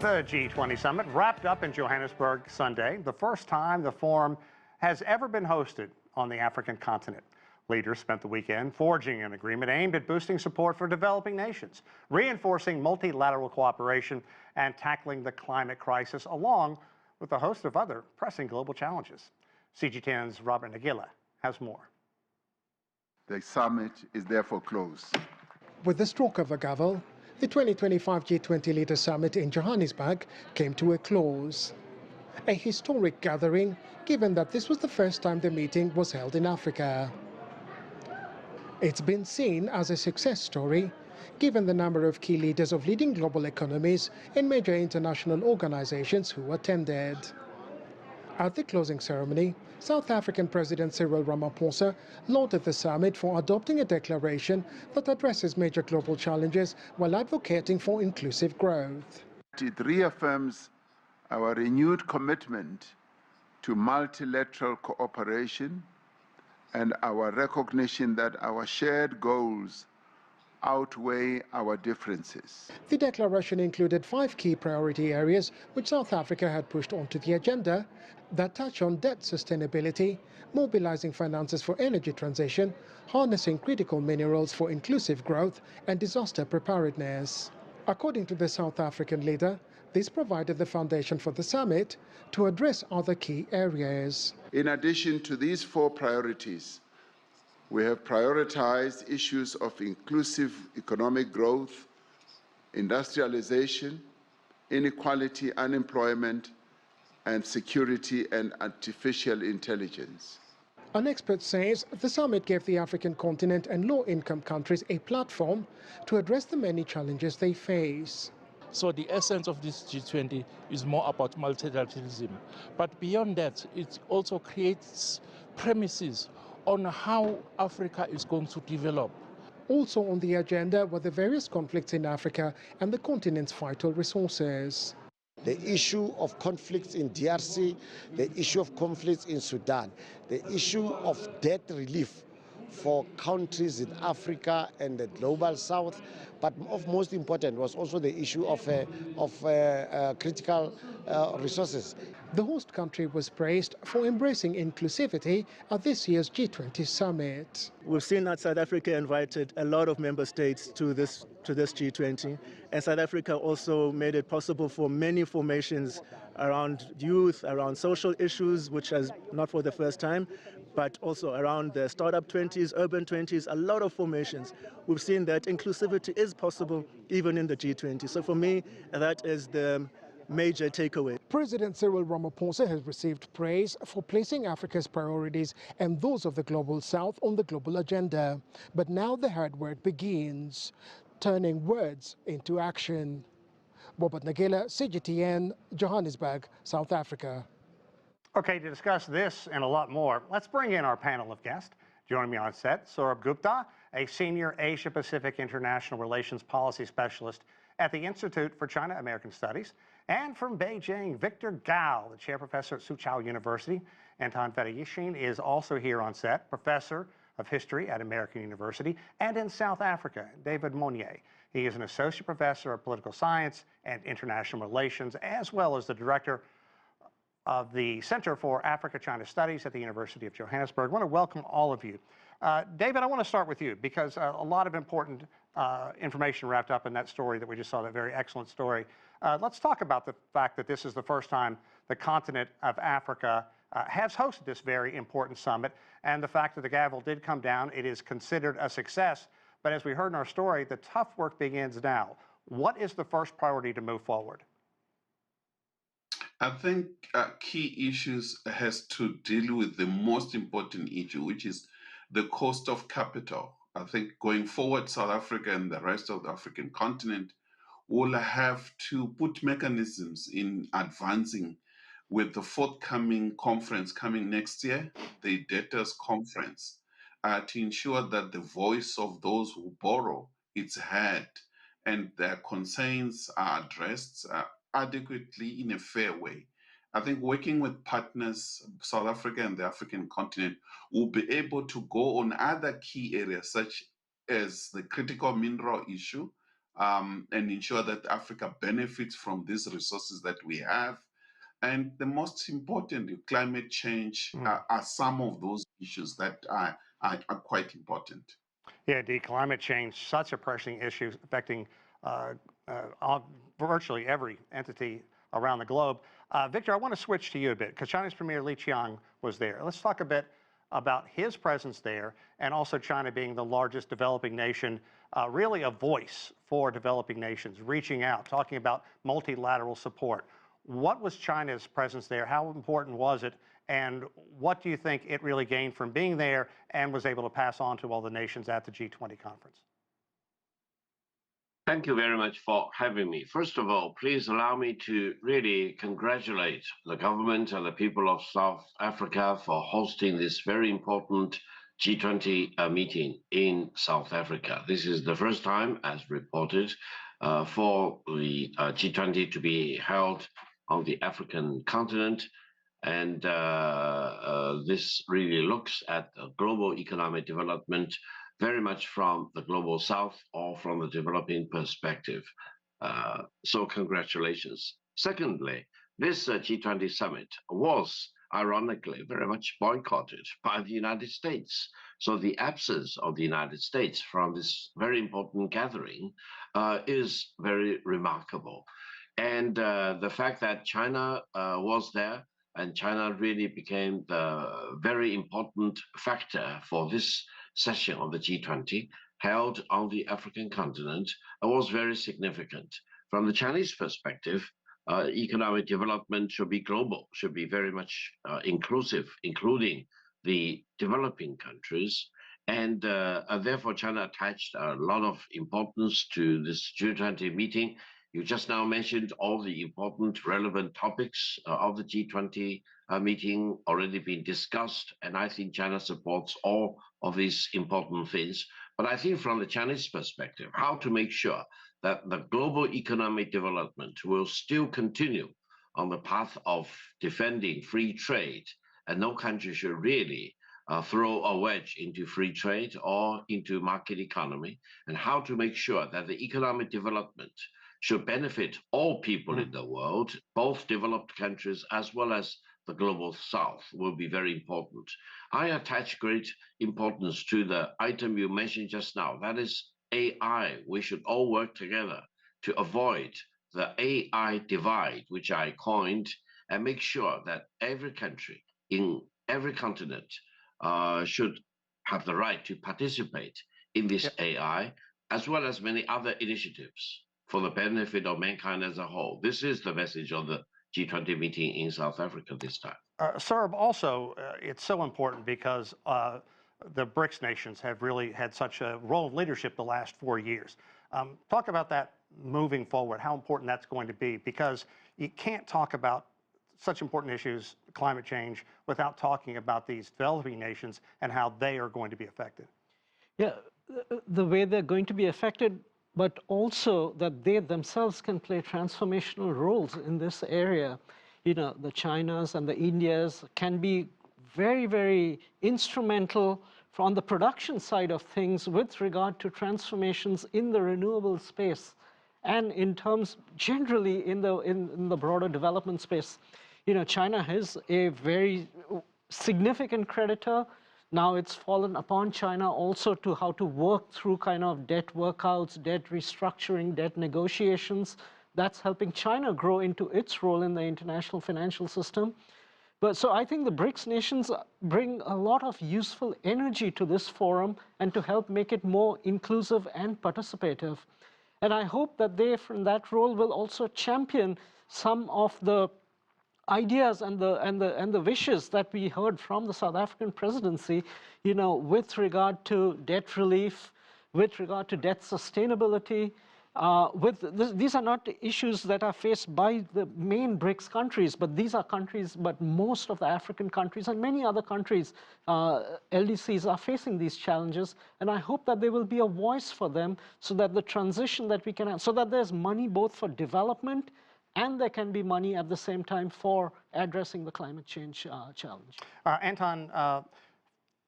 The G20 Summit wrapped up in Johannesburg Sunday, the first time the forum has ever been hosted on the African continent. Leaders spent the weekend forging an agreement aimed at boosting support for developing nations, reinforcing multilateral cooperation, and tackling the climate crisis, along with a host of other pressing global challenges. CGTN's Robert Nagila has more. The summit is therefore closed. With the stroke of a gavel, the 2025 G20 Leaders Summit in Johannesburg came to a close. A historic gathering, given that this was the first time the meeting was held in Africa. It's been seen as a success story, given the number of key leaders of leading global economies and major international organizations who attended. At the closing ceremony, South African President Cyril Ramaphosa lauded the summit for adopting a declaration that addresses major global challenges while advocating for inclusive growth. It reaffirms our renewed commitment to multilateral cooperation and our recognition that our shared goals outweigh our differences. The declaration included 5 key priority areas which South Africa had pushed onto the agenda that touch on debt sustainability, mobilizing finances for energy transition, harnessing critical minerals for inclusive growth, and disaster preparedness. According to the South African leader, this provided the foundation for the summit to address other key areas. In addition to these 4 priorities, we have prioritized issues of inclusive economic growth, industrialization, inequality, unemployment, and security and artificial intelligence. An expert says the summit gave the African continent and low-income countries a platform to address the many challenges they face. So the essence of this G20 is more about multilateralism. But beyond that, it also creates premises on how Africa is going to develop. Also on the agenda were the various conflicts in Africa and the continent's vital resources. The issue of conflicts in DRC, the issue of conflicts in Sudan, the issue of debt relief for countries in Africa and the global south, but of most important was also the issue of critical resources. The host country was praised for embracing inclusivity at this year's G20 Summit. We've seen that South Africa invited a lot of member states to this G20, and South Africa also made it possible for many formations around youth, around social issues, which is not for the first time, but also around the startup 20s, urban 20s, a lot of formations. We've seen that inclusivity is possible even in the G20. So for me, that is the major takeaway. President Cyril Ramaphosa has received praise for placing Africa's priorities and those of the global south on the global agenda. But now the hard work begins, turning words into action. Robert Nagila, CGTN, Johannesburg, South Africa. Okay, to discuss this and a lot more, let's bring in our panel of guests. Joining me on set, Sourabh Gupta, a senior Asia-Pacific International Relations Policy Specialist at the Institute for China-American Studies, and from Beijing, Victor Gao, the chair professor at Soochow University. Anton Fedyashin is also here on set, professor of history at American University, and in South Africa, David Monyae. He is an associate professor of political science and international relations, as well as the director of the Center for Africa-China Studies at the University of Johannesburg. I want to welcome all of you. David, I want to start with you because a lot of important information wrapped up in that story that we just saw, that very excellent story. Let's talk about the fact that this is the first time the continent of Africa has hosted this very important summit, and the fact that the gavel did come down. It is considered a success, but as we heard in our story, the tough work begins now. What is the first priority to move forward? I think key issues has to deal with the most important issue, which is the cost of capital. I think going forward, South Africa and the rest of the African continent will have to put mechanisms in advancing with the forthcoming conference coming next year, the debtors conference, to ensure that the voice of those who borrow is heard and their concerns are addressed adequately in a fair way. I think working with partners, South Africa and the African continent, will be able to go on other key areas such as the critical mineral issue, and ensure that Africa benefits from these resources that we have. And the most important, climate change, are some of those issues that are quite important. Yeah, indeed, climate change, such a pressing issue affecting virtually every entity around the globe. Victor, I want to switch to you a bit because China's Premier Li Qiang was there. Let's talk a bit about his presence there and also China being the largest developing nation, really a voice for developing nations, reaching out, talking about multilateral support. What was China's presence there? How important was it? And what do you think it really gained from being there and was able to pass on to all the nations at the G20 conference? Thank you very much for having me. First of all, please allow me to really congratulate the government and the people of South Africa for hosting this very important G20 meeting in South Africa. This is the first time, as reported, for the G20 to be held on the African continent. And this really looks at global economic development very much from the global south or from the developing perspective. So congratulations. Secondly, this G20 summit was ironically very much boycotted by the United States. So the absence of the United States from this very important gathering is very remarkable. And the fact that China was there, and China really became the very important factor for this session of the G20 held on the African continent, was very significant. From the Chinese perspective, economic development should be global, should be very much inclusive, including the developing countries. And therefore, China attached a lot of importance to this G20 meeting. You just now mentioned all the important relevant topics of the G20 meeting already been discussed, and I think China supports all of these important things. But I think from the Chinese perspective, how to make sure that the global economic development will still continue on the path of defending free trade, and no country should really throw a wedge into free trade or into market economy, and how to make sure that the economic development should benefit all people in the world, both developed countries as well as the global south, will be very important. I attach great importance to the item you mentioned just now, that is AI. We should all work together to avoid the AI divide, which I coined, and make sure that every country in every continent should have the right to participate in this AI, as well as many other initiatives for the benefit of mankind as a whole. This is the message of the G20 meeting in South Africa this time. Sourabh, also, it's so important because the BRICS nations have really had such a role of leadership the last 4 years. Talk about that moving forward, how important that's going to be, because you can't talk about such important issues, climate change, without talking about these developing nations and how they are going to be affected. Yeah, the way they're going to be affected, but also that they themselves can play transformational roles in this area. You know, the Chinas and the Indias can be very, very instrumental on the production side of things with regard to transformations in the renewable space and in terms generally in the broader development space. You know, China is a very significant creditor. Now it's fallen upon China also to how to work through kind of debt workouts, debt restructuring, debt negotiations. That's helping China grow into its role in the international financial system. But so I think the BRICS nations bring a lot of useful energy to this forum and to help make it more inclusive and participative. And I hope that they, from that role, will also champion some of the ideas and the wishes that we heard from the South African presidency, you know, with regard to debt relief, with regard to debt sustainability. These are not issues that are faced by the main BRICS countries, but these are countries, but most of the African countries and many other countries, LDCs are facing these challenges. And I hope that there will be a voice for them so that the transition that we can have, so that there's money both for development and there can be money at the same time for addressing the climate change challenge. Anton,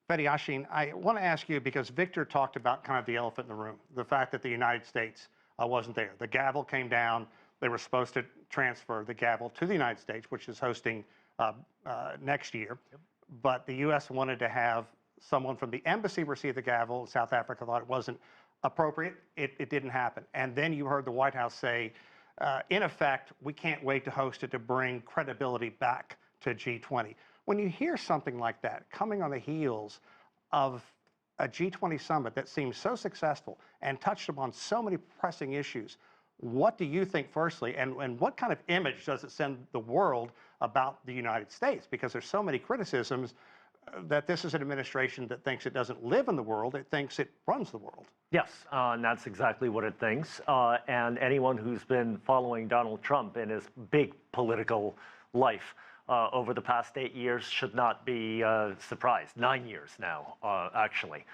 Fedyashin, I want to ask you, because Victor talked about kind of the elephant in the room, the fact that the United States wasn't there. The gavel came down. They were supposed to transfer the gavel to the United States, which is hosting next year. Yep. But the U.S. wanted to have someone from the embassy receive the gavel. South Africa thought it wasn't appropriate. It didn't happen. And then you heard the White House say, in effect, we can't wait to host it to bring credibility back to G20. When you hear something like that coming on the heels of a G20 summit that seems so successful and touched upon so many pressing issues, what do you think, firstly, and what kind of image does it send the world about the United States? Because there's so many criticisms that this is an administration that thinks it doesn't live in the world, it thinks it runs the world. Yes, and that's exactly what it thinks. And anyone who's been following Donald Trump in his big political life over the past 8 years should not be surprised. 9 years now, actually.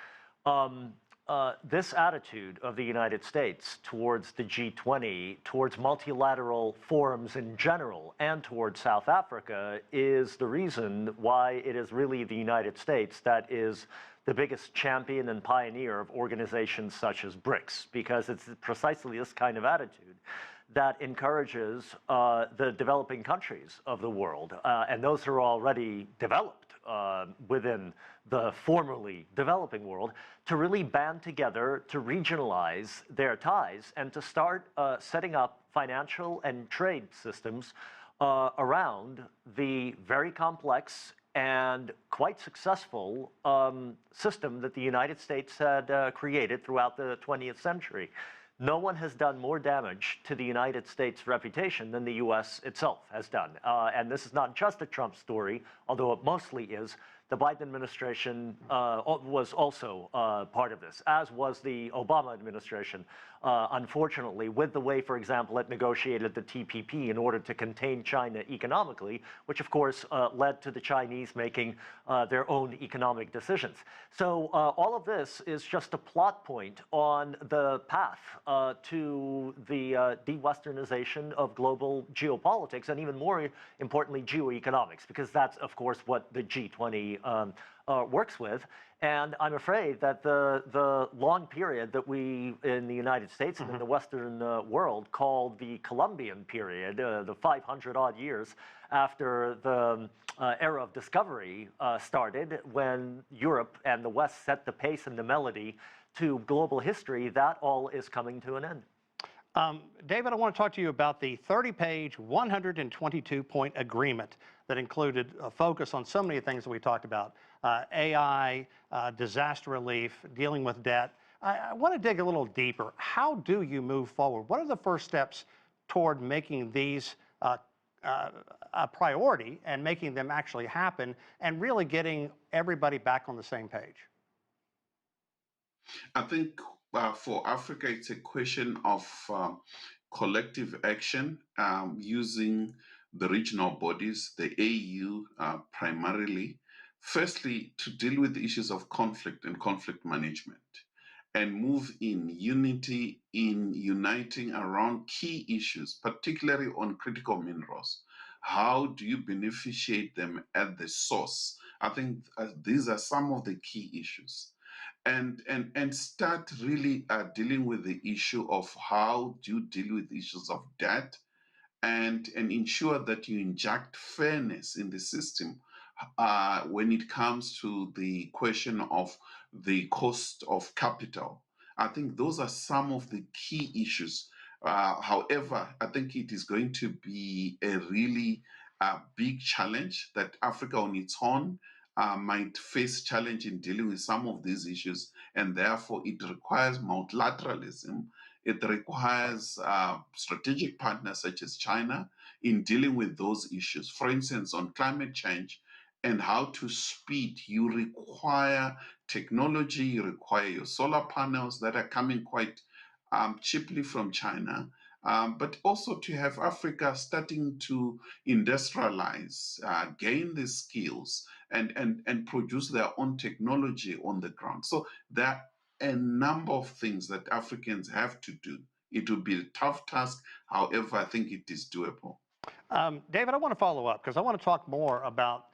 This attitude of the United States towards the G20, towards multilateral forums in general, and towards South Africa is the reason why it is really the United States that is the biggest champion and pioneer of organizations such as BRICS, because it's precisely this kind of attitude that encourages the developing countries of the world, and those who are already developed within the formerly developing world, to really band together, to regionalize their ties, and to start setting up financial and trade systems around the very complex and quite successful system that the United States had created throughout the 20th century. No one has done more damage to the United States' reputation than the U.S. itself has done. And this is not just a Trump story, although it mostly is. The Biden administration was also part of this, as was the Obama administration, unfortunately, with the way, for example, it negotiated the TPP in order to contain China economically, which, of course, led to the Chinese making their own economic decisions. So all of this is just a plot point on the path to the de-Westernization of global geopolitics, and even more importantly, geoeconomics, because that's, of course, what the G20 works with. And I'm afraid that the long period that we in the United States and in the Western world call the Columbian period, the 500-odd years after the era of discovery started, when Europe and the West set the pace and the melody to global history, that all is coming to an end. David, I want to talk to you about the 30-page, 122-point agreement that included a focus on so many things that we talked about, AI, disaster relief, dealing with debt. I want to dig a little deeper. How do you move forward? What are the first steps toward making these a priority and making them actually happen and really getting everybody back on the same page? I think for Africa, it's a question of collective action using the regional bodies, the AU primarily, firstly, to deal with the issues of conflict and conflict management, and move in unity in uniting around key issues, particularly on critical minerals. How do you beneficiate them at the source? I think these are some of the key issues. And start really dealing with the issue of how do you deal with issues of debt, and ensure that you inject fairness in the system when it comes to the question of the cost of capital. I think those are some of the key issues. However, I think it is going to be a really big challenge that Africa on its own might face challenge in dealing with some of these issues, and therefore it requires multilateralism. It requires strategic partners such as China in dealing with those issues. For instance, on climate change and how to speed, you require technology, you require your solar panels that are coming quite cheaply from China, but also to have Africa starting to industrialize, gain the skills, and produce their own technology on the ground. So there are a number of things that Africans have to do. It will be a tough task. However, I think it is doable. David, I want to follow up because I want to talk more about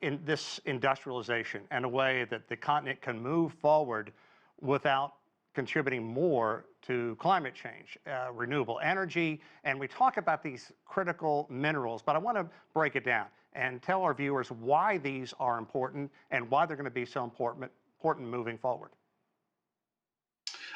in this industrialization and a way that the continent can move forward without contributing more to climate change, renewable energy, and we talk about these critical minerals, but I want to break it down and tell our viewers why these are important and why they're going to be so important moving forward.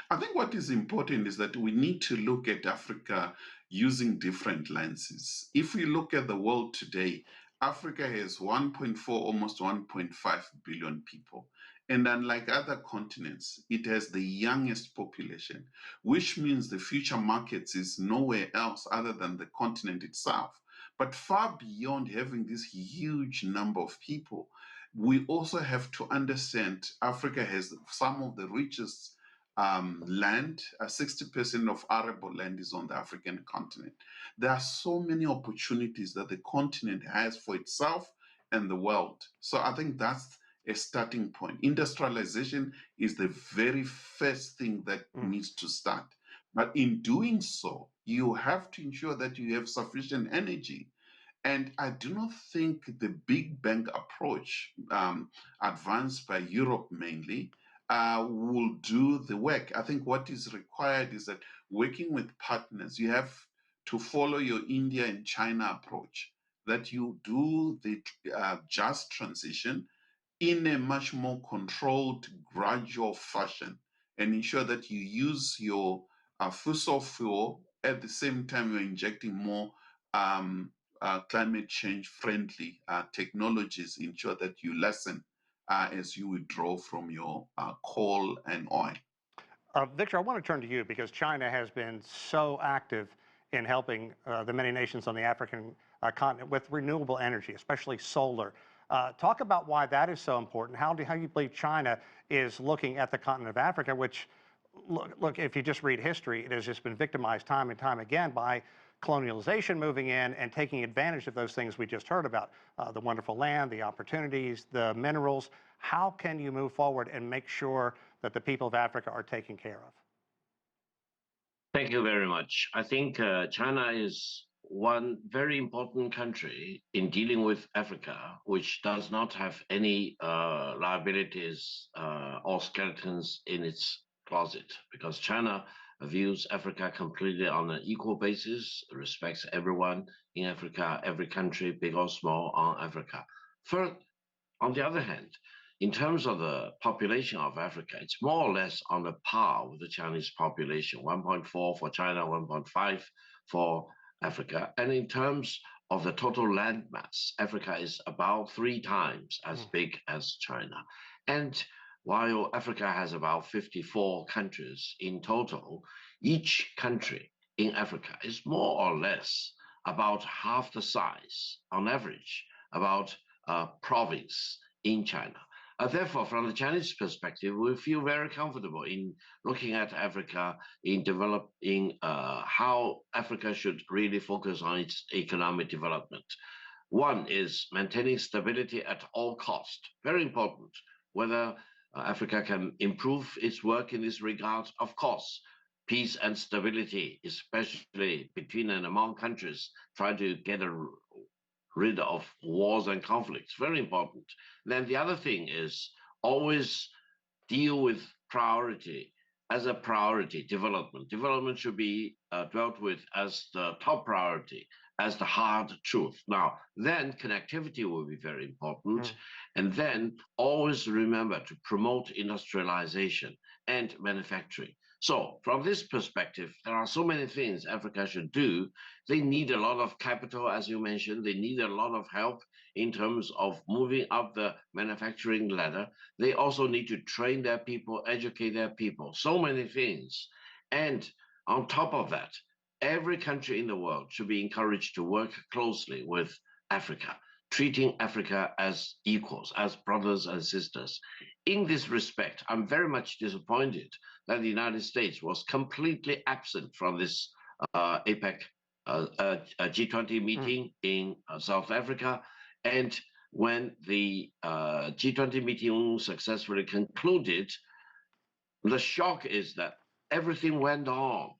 I think what is important is that we need to look at Africa using different lenses. If we look at the world today, Africa has 1.4, almost 1.5 billion people. And unlike other continents, it has the youngest population, which means the future markets is nowhere else other than the continent itself. But far beyond having this huge number of people, we also have to understand Africa has some of the richest land. 60% of arable land is on the African continent. There are so many opportunities that the continent has for itself and the world. So I think that's a starting point. Industrialization is the very first thing that needs to start. But in doing so, you have to ensure that you have sufficient energy. And I do not think the big bang approach advanced by Europe mainly will do the work. I think what is required is that working with partners, you have to follow your India and China approach, that you do the just transition in a much more controlled, gradual fashion, and ensure that you use your fossil fuel at the same time you're injecting more climate change friendly technologies, ensure that you lessen as you withdraw from your coal and oil. Victor, I want to turn to you because China has been so active in helping the many nations on the African continent with renewable energy, especially solar. Talk about why that is so important. How you believe China is looking at the continent of Africa, which, look, if you just read history, it has just been victimized time and time again by colonialization moving in and taking advantage of those things we just heard about, the wonderful land, the opportunities, the minerals. How can you move forward and make sure that the people of Africa are taken care of? Thank you very much. I think China is one very important country in dealing with Africa, which does not have any liabilities or skeletons in its closet, because China views Africa completely on an equal basis, respects everyone in Africa, every country, big or small, on Africa. First, on the other hand, in terms of the population of Africa, it's more or less on a par with the Chinese population, 1.4 for China, 1.5 for Africa. And in terms of the total land mass, Africa is about 3 times as big as China. And while Africa has about 54 countries in total, each country in Africa is more or less about half the size, on average, about a province in China. Therefore, from the Chinese perspective, we feel very comfortable in looking at Africa, in developing how Africa should really focus on its economic development. One is maintaining stability at all costs, very important. Whether Africa can improve its work in this regard, of course. Peace and stability, especially between and among countries, trying to get rid of wars and conflicts, very important. Then the other thing is always deal with priority. As a priority, development. Development should be dealt with as the top priority, as the hard truth. Now, then connectivity will be very important. And then always remember to promote industrialization and manufacturing. So from this perspective, there are so many things Africa should do. They need a lot of capital, as you mentioned. They need a lot of help in terms of moving up the manufacturing ladder. They also need to train their people, educate their people, so many things. And on top of that, every country in the world should be encouraged to work closely with Africa, treating Africa as equals, as brothers and sisters. In this respect, I'm very much disappointed that the United States was completely absent from this APEC G20 meeting in South Africa. And when the G20 meeting successfully concluded, the shock is that everything went on,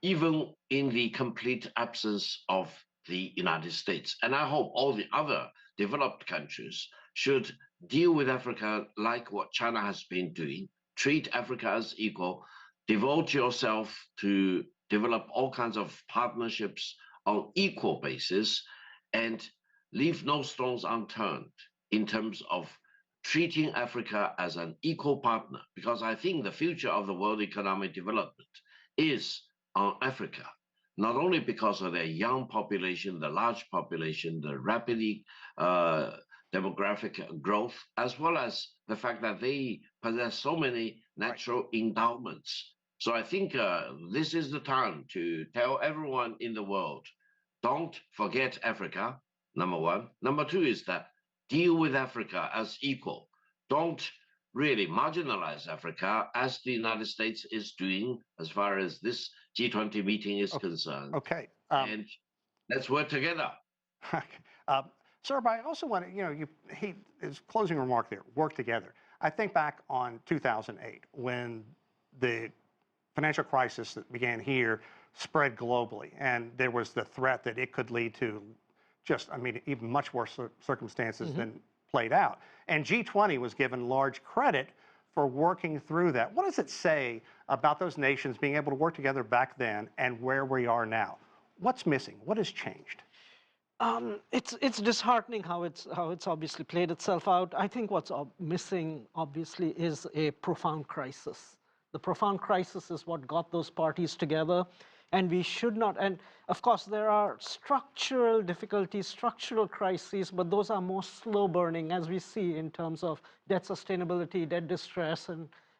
even in the complete absence of the United States. And I hope all the other developed countries should deal with Africa like what China has been doing, treat Africa as equal, devote yourself to develop all kinds of partnerships on equal basis and leave no stones unturned in terms of treating Africa as an equal partner, because I think the future of the world economic development is on Africa, not only because of their young population, the large population, the rapidly demographic growth, as well as the fact that they possess so many natural endowments. So I think this is the time to tell everyone in the world, don't forget Africa, number one. Number two is that deal with Africa as equal. Don't really marginalize Africa as the United States is doing as far as this G20 meeting is concerned. Okay. And let's work together. Sourabh, I also want to, his closing remark there, work together. I think back on 2008 when the financial crisis that began here spread globally, and there was the threat that it could lead to even much worse circumstances than played out. And G20 was given large credit for working through that. What does it say about those nations being able to work together back then and where we are now? What's missing? What has changed? It's disheartening how it's obviously played itself out. I think what's missing, obviously, is a profound crisis. The profound crisis is what got those parties together, and we should not. And of course, there are structural difficulties, structural crises, but those are more slow burning, as we see in terms of debt sustainability, debt distress,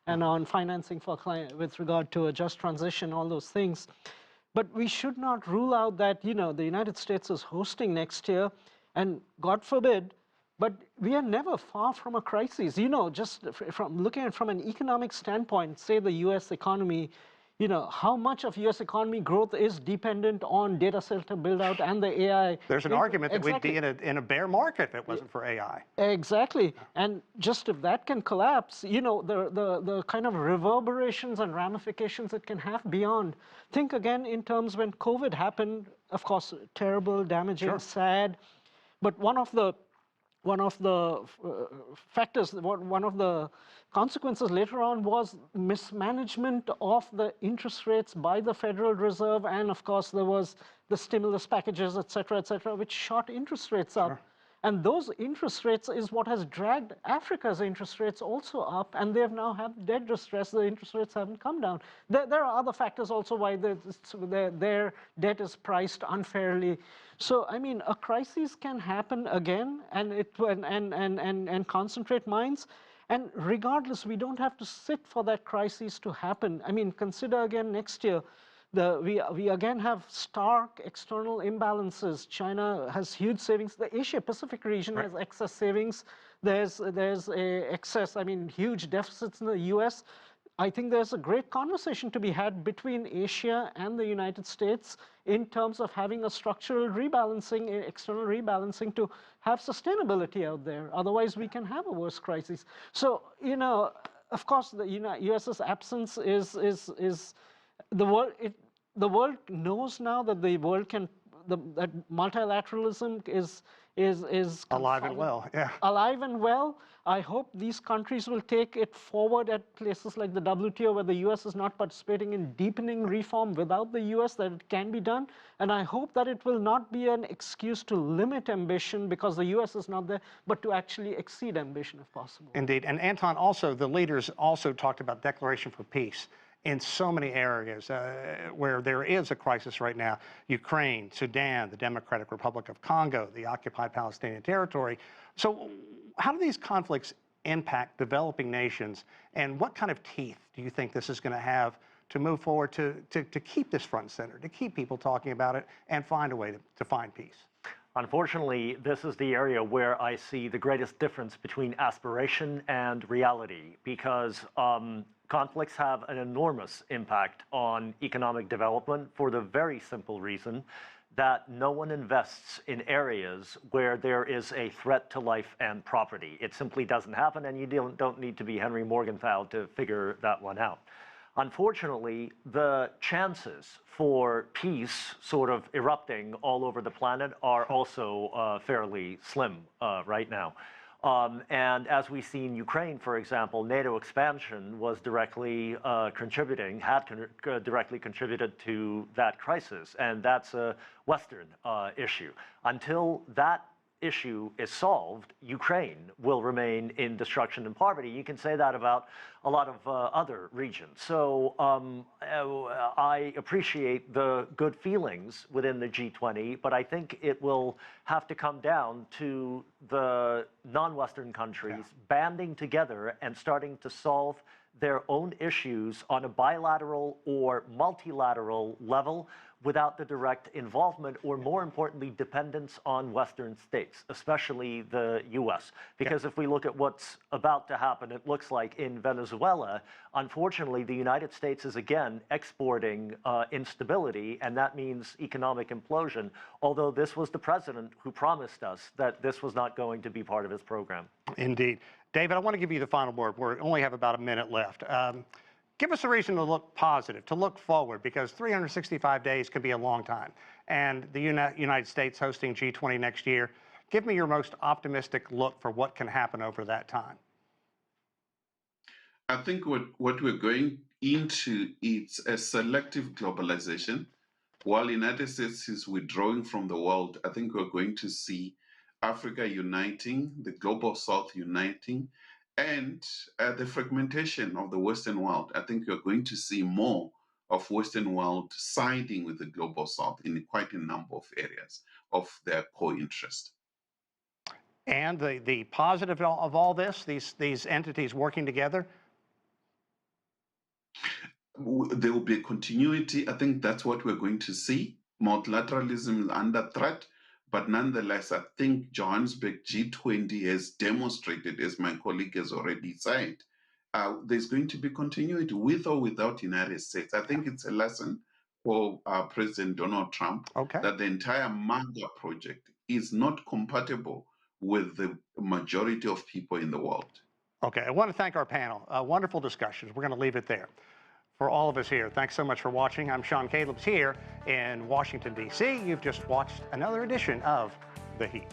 and on financing for client with regard to a just transition, all those things. But we should not rule out that, the United States is hosting next year, and God forbid, but we are never far from a crisis. Just from looking at it from an economic standpoint, say the US economy, how much of US economy growth is dependent on data center build out and the AI? There's an argument that we'd be in a bear market if it wasn't for AI. Exactly. And just if that can collapse, the kind of reverberations and ramifications it can have beyond. Think again in terms when COVID happened, of course, terrible, damaging, sad. But one of the factors, one of the consequences later on was mismanagement of the interest rates by the Federal Reserve, and of course there was the stimulus packages, et cetera, which shot interest rates up. And those interest rates is what has dragged Africa's interest rates also up, and they've now had debt distress. The interest rates haven't come down. There are other factors also why their debt is priced unfairly. So I mean, a crisis can happen again, and concentrate minds. And regardless, we don't have to sit for that crisis to happen. I mean, consider again next year. We again have stark external imbalances. China has huge savings. The Asia-Pacific region has excess savings. There's huge deficits in the US. I think there's a great conversation to be had between Asia and the United States in terms of having a structural rebalancing, external rebalancing to have sustainability out there. Otherwise, we can have a worse crisis. So, of course, the US's absence is the world. The world knows now that the world can, that multilateralism is alive and well. Yeah. Alive and well. I hope these countries will take it forward at places like the WTO, where the US is not participating in deepening reform without the US, that it can be done. And I hope that it will not be an excuse to limit ambition because the US is not there, but to actually exceed ambition if possible. Indeed. And Anton, also, the leaders also talked about declaration for peace in so many areas where there is a crisis right now: Ukraine, Sudan, the Democratic Republic of Congo, the occupied Palestinian territory. So how do these conflicts impact developing nations, and what kind of teeth do you think this is going to have to move forward to keep this front and center, to keep people talking about it and find a way to find peace? Unfortunately, this is the area where I see the greatest difference between aspiration and reality, because conflicts have an enormous impact on economic development for the very simple reason that no one invests in areas where there is a threat to life and property. It simply doesn't happen, and you don't need to be Henry Morgenthau to figure that one out. Unfortunately, the chances for peace sort of erupting all over the planet are also fairly slim right now. And as we see in Ukraine, for example, NATO expansion was directly directly contributed to that crisis. And that's a Western issue. Until that issue is solved, Ukraine will remain in destruction and poverty. You can say that about a lot of other regions. So I appreciate the good feelings within the G20, but I think it will have to come down to the non-Western countries banding together and starting to solve their own issues on a bilateral or multilateral level without the direct involvement or, more importantly, dependence on Western states, especially the U.S. Because if we look at what's about to happen, it looks like in Venezuela, unfortunately, the United States is again exporting instability, and that means economic implosion, although this was the president who promised us that this was not going to be part of his program. Indeed. David, I want to give you the final word. We only have about a minute left. Give us a reason to look positive, to look forward, because 365 days can be a long time. And the United States hosting G20 next year, give me your most optimistic look for what can happen over that time. I think what we're going into is a selective globalization. While the United States is withdrawing from the world, I think we're going to see Africa uniting, the global South uniting, and the fragmentation of the Western world. I think you're going to see more of Western world siding with the global South in quite a number of areas of their core interest. And the positive of all this, these entities working together? There will be a continuity. I think that's what we're going to see. Multilateralism is under threat. But nonetheless, I think Johannesburg G20 has demonstrated, as my colleague has already said, there's going to be continuity with or without the United States. I think it's a lesson for President Donald Trump that the entire MAGA project is not compatible with the majority of people in the world. Okay, I want to thank our panel. Wonderful discussions. We're going to leave it there. For all of us here, thanks so much for watching. I'm Sean Caleb's here in Washington, D.C. You've just watched another edition of The Heat.